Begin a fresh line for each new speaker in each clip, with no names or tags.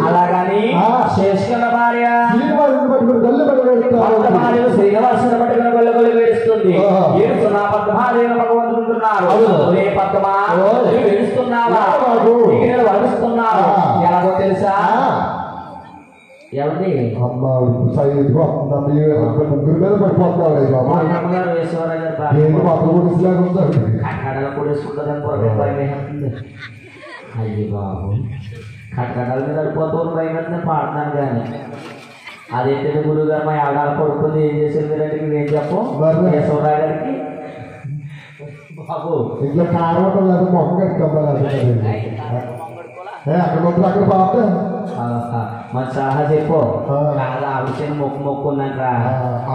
అలాగని చేసుకున్న భార్య శ్రీనివాసుని పట్టుకుని గొల్లగొల్లు వేడుస్తుంది. ఏడుస్తున్నా పద్మాదేవిని భగవంతుకుంటున్నారు. ఏ పద్మా వేడుస్తున్నావా వరుస్తున్నావు ఎలాగో తెలుసా? ఎవరిది
ముగ్గురు మీద పడిపోతున్నారు.
కట్టడలు కూడా వేసుకుంటుందని భయం. అయ్యి బాబు కట్టడాల మీద పడిపోతాను భయపడుతుంది పాడుతున్నాను కానీ అదేంటంటే గురువు గారు మా ఆడాలు పడుకుంది ఏం చేసేది మీరంటే ఏం చెప్పం యశోరా గారికి బాబు
ఇంట్లో కారణం లేదు మొక్క అక్కడ బాబు
మన సలహా చెప్పు కాదు ఆ విషయం మొక్కుందంట.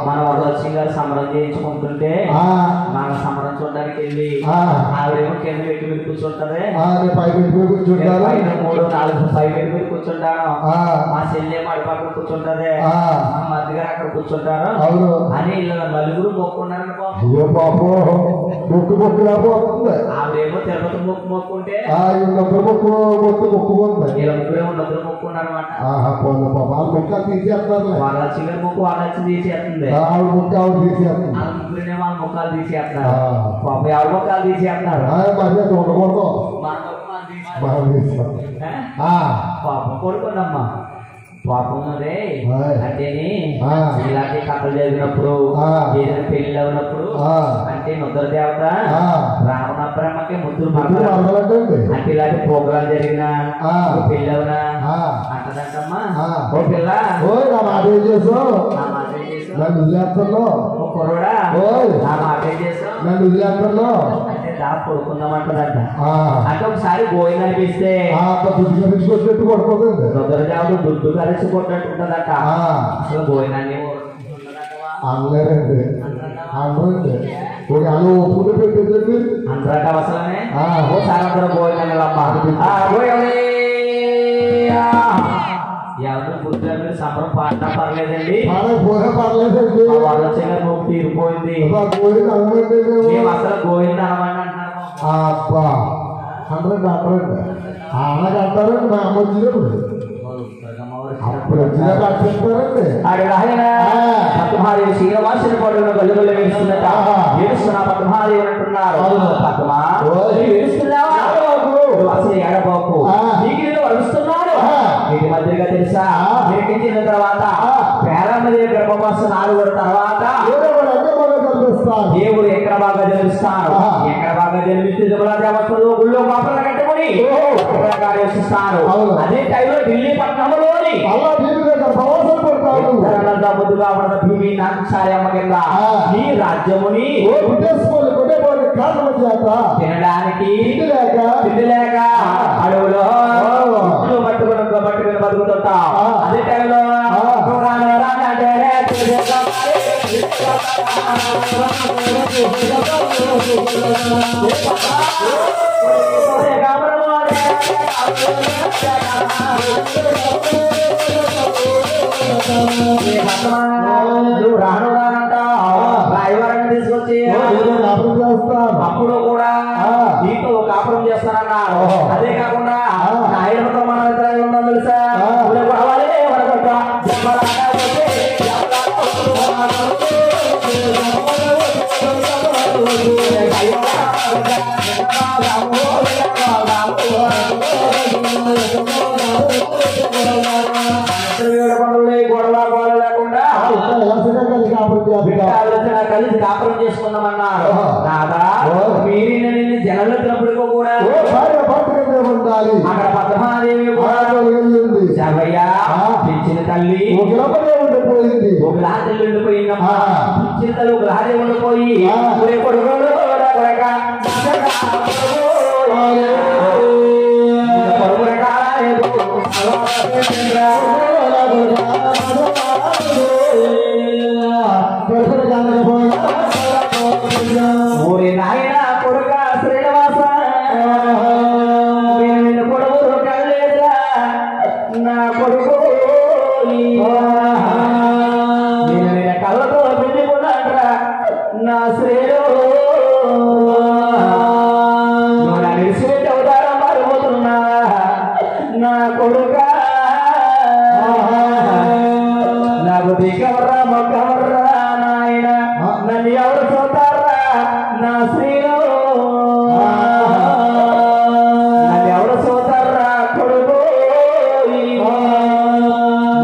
మన వరలక్ష్మి గారు సమరం చేయించుకుంటుంటే మన సమరం చూడడానికి వెళ్ళి ఆవిడేమో కింద పెట్టి మీరు కూర్చుంటారే, 3-4 పై పెట్టి కూర్చుంటాను. మా చెల్లి అడి పక్కన కూర్చుంటారే, మా మధ్య గారు అక్కడ కూర్చుంటారు అని ఇలా నలుగురు మొక్కున్నారని
బాబు.
ఆవిడేమో తిరుపతి మొక్కుంటే ఇలా ముగ్గురేమో నదులు మొక్కున్నారు అనమాట. వరలక్ష్మి గారి మొక్కు వరలక్ష్మి తీసేస్తుంది, ముగ్గురినే వాళ్ళ ముఖాలు తీసేస్తున్నారు. పాప ఎవరి ముఖాలు తీసేస్తున్నారు. పాపం కొడుకుందమ్మా పాపం అదే అంటేనే ఇలాంటి కథలు జరిగినప్పుడు ఏదైనా పెళ్లి అవునప్పుడు అంటే ముద్ర దేవత రావణ బ్రహ్మకి ముద్దులు అంటే ఇలాంటి ప్రోగ్రాం జరిగినా పెళ్లి అవునా అంటదంటమ్మా. ఓ పిల్ల కుర్రోడా నా మాట ఏం చేసావు అంటే దా పడుకుందామంటదంట. అంటే ఒకసారి గోయిన అనిపిస్తే రుద్రజాములు దుడ్డు కలిసి కొట్టట్టుంటదట. అసలు గోయినాన్ని
అనలేరండి
అందరట అవసరమే. ఓసారి అందరూ గోయినమ్మా ఎవరు బుద్ధి సంబరం పాడినా పర్లేదండి, వరలక్ష్మి గారు మొక్కు తీరిపోయింది. మేము అసలు గోవింద అనమాట
అంటారు. అలాగంటారండి మా అమ్మ వచ్చినప్పుడు అప్పుడు వచ్చినట్టు
పద్మాదేవి శ్రీనివాసుని పడుకున్న గల్లుగల్లు వేస్తుందట. ఏడుస్తున్నా పద్మాదేవి అంటున్నారు. పద్మా ఏడుస్తున్నావా? అసలు ఏడబాకు నీకు వరుస్తున్నాడు. వీటి మధ్యగా తెలుసా నిర్మించిన తర్వాత పేరామదేవి గర్భమాసం 4 రోజుల తర్వాత దేవుడు ఎక్కడ బాగా జన్మిస్తాను, ఎక్కడ బాగా జన్మిస్తే దేవస్థలో గుళ్ళో పాపలు కట్టుకుని యోచిస్తాను. అదే టైంలో ఢిల్లీ పట్టణంలోని ముద్దుగా ఉన్న భూమి నాగసారమ్మ కింద ఈ రాజ్యముని తినడానికి తిండి లేక అడవులో పట్టుకుని బతుకుతుంటాం. అదే టైంలో నువ్వు రాను రానంట రాయవరాన్ని తీసుకొచ్చి అప్పుడు కూడా నీతో కాపురం చేస్తానన్నారు. అదే కాకుండా నాయనతో మనం ఇతరులు ఉన్నాం తెలుసా. గొడవ లేకుండా కలిసి కాపురం చేసుకుందామన్నారు. రాదా మీరు జనంలో తినప్పుడు కూడా
తొలగాలి.
అక్కడ పద్మాదేవి కూడా
తొలగింది.
శర్వయ్య పిచ్చిన తల్లి
ఒకలపడే ఉండిపోయింది.
ఒక రాత్రి ఉండిపోయిందమ్మా. పిచ్చిన తల్లి ఒక రాత్రి ఉండిపోయి కొడుకోడు కొడక ఊరి నాయన కొడుక శ్రీనివాస కొడుకు కళ్ళేదా నా కొడుకు కళ్ళతో పెట్టుకున్నాడ్రా నా శ్రీలో విడిచిపెట్టి అవతారం మారిపోతున్నా నా కొడుక నాకు దిగవర్రా మొక్కవర్రా నాయన నన్ను ఎవరు చూస్తారా నా శ్రీలో నన్ను ఎవరు చూస్తారా కొడుకు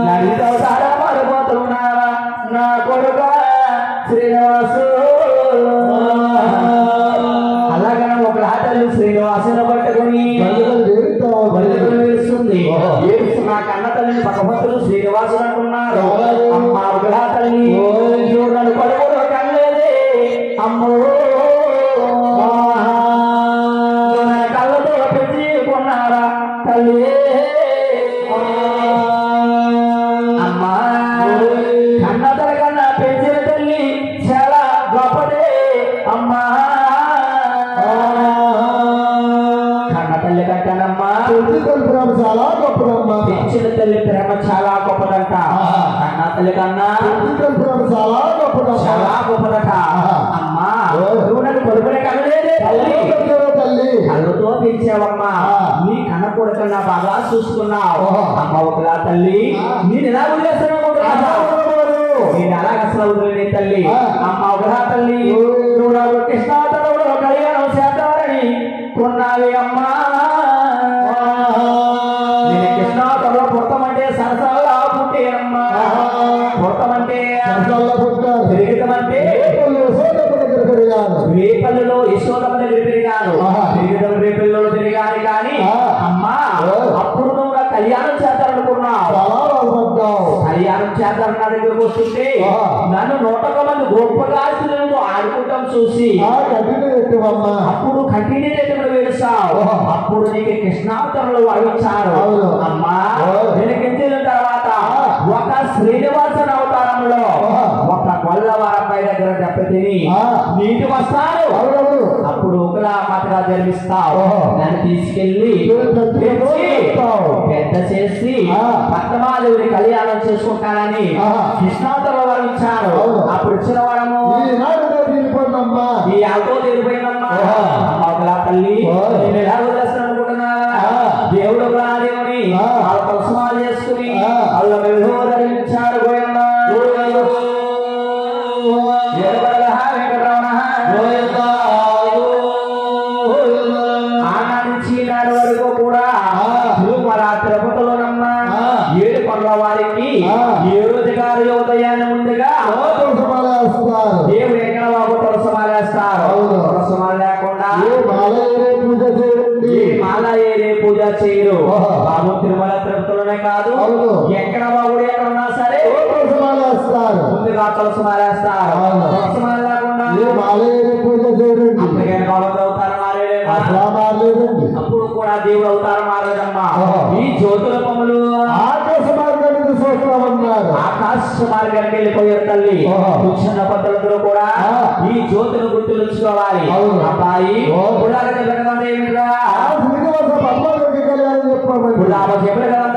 నన్ను అవతారం మారిపోతున్నా నా కొడుక శ్రీనివాసు అలాగే ఒక రాత్రి శ్రీనివాసుని పట్టుకుని వేస్తుంది. నా కన్న తల్లిని భగవంతుడు శ్రీనివాసుడు అంటున్నారు. అమ్మ ఒక తల్లి నన్ను కొడుకుడు కళ్ళేదే అమ్మో కళ్ళతో పెంచి కొన్నారా తల్లి అమ్మా కన్న తల్లి కన్నా పెంచిన తల్లి చాలా గొప్పదే అమ్మా. కన్న తల్లి కంటానమ్మా
చాలా గొప్పదమ్మా.
పెంచిన తల్లి ప్రేమ చాలా గొప్పదంట. కన్న తల్లి కన్నా
ప్రేమ చాలా గొప్పదమ్మా.
చాలా గొప్పదట. అమ్మా నువ్వు నన్ను కొడుకునే కనలేదే తల్లి కళ్ళతో పెంచావమ్మా. నీ కన్న కొడుకన్నా బాగా చూసుకున్నావు. అమ్మ ఒకలా తల్లి నేను ఎలా వదిలేస్తున్నావు నేను అలాగ అసలు వదిలే తల్లి. అమ్మ ఒకలా తల్లి నువ్వు నాకు కృష్ణావతారంలో కళ్యాణం చేద్దామని కొన్నావి అమ్మా. నేను కృష్ణావతారంలో పుట్టమంటే సరసాలు పుట్టేనమ్మా. పుట్టమంటే పెరిగితమంటే రేపల్లిలో యశోదమ్మ దగ్గర పెరిగాను. పెరిగితం రేపల్లిలో తిరిగాను కానీ అమ్మా అప్పుడు నువ్వు నా కళ్యాణం చేద్దామనుకున్నావు. కళ్యాణం చేద్దాం నా దగ్గరకు వస్తుంటే నన్ను 101 మంది గొప్పగా ఆడుకుంటాం చూసి అప్పుడు కంటిన్యూ వేస్తావు. అప్పుడు నీకు కృష్ణావతారంలో వాయించారు అమ్మా. వెనకెంచిన తర్వాత ఒక శ్రీనివాసన్ అవతారంలో ఒక కొల్లవారమ్మాయి దగ్గర దెబ్బతిని నీటి వస్తారు. అప్పుడు ఒకలా మాటగా జన్మిస్తావు. నన్ను తీసుకెళ్లి పెద్ద చేసి పద్మాదేవిని కళ్యాణం చేసుకుంటానని కృష్ణావతారంలో వాయించారు. అప్పుడు ఇచ్చిన వారము ఈ ఆటో తీరిపోయిందమ్మా. అమ్మ ఒకలా తల్లి నేను ఎలా వదిలేస్తాను అనుకుంటున్నా. దేవుడు ఒకలా దేవుని వాళ్ళ తలస్మాలు చేసుకుని వాళ్ళ ధరించాడు గోయమ్మ. ఆనాడించి నాడు వరకు కూడా తిరుమల తిరుపతిలోనమ్మా 7 పండ్ల వారికి 7 గారు ఉదయాన్ని ముందుగా దేవుడు ఎక్కడ బాబు తులసమాలేస్తారు. తులసమాల లేకుండా మాల ఏరే పూజ చేయరు బాబు. తిరుమల తిరుపతిలోనే కాదు ఎక్కడ బాబుడు ఎక్కడ ఉన్నా సరే ముందుగా తులసమాలేస్తారు. తులసమాల లేకుండా అప్పటికైనా బాబు అవతారం మారేలేదా? అప్పుడు కూడా దేవుడు అవతారం మారేదమ్మా. ఈ జ్యోతుల పొమ్మలు ఆకాశ మార్గానికి వెళ్ళిపోయారు తల్లి. కూర్చున్న పద్ధతులు కూడా ఈ జ్యోతులు గుర్తులుంచుకోవాలి. అబ్బాయి చెప్పిన కదా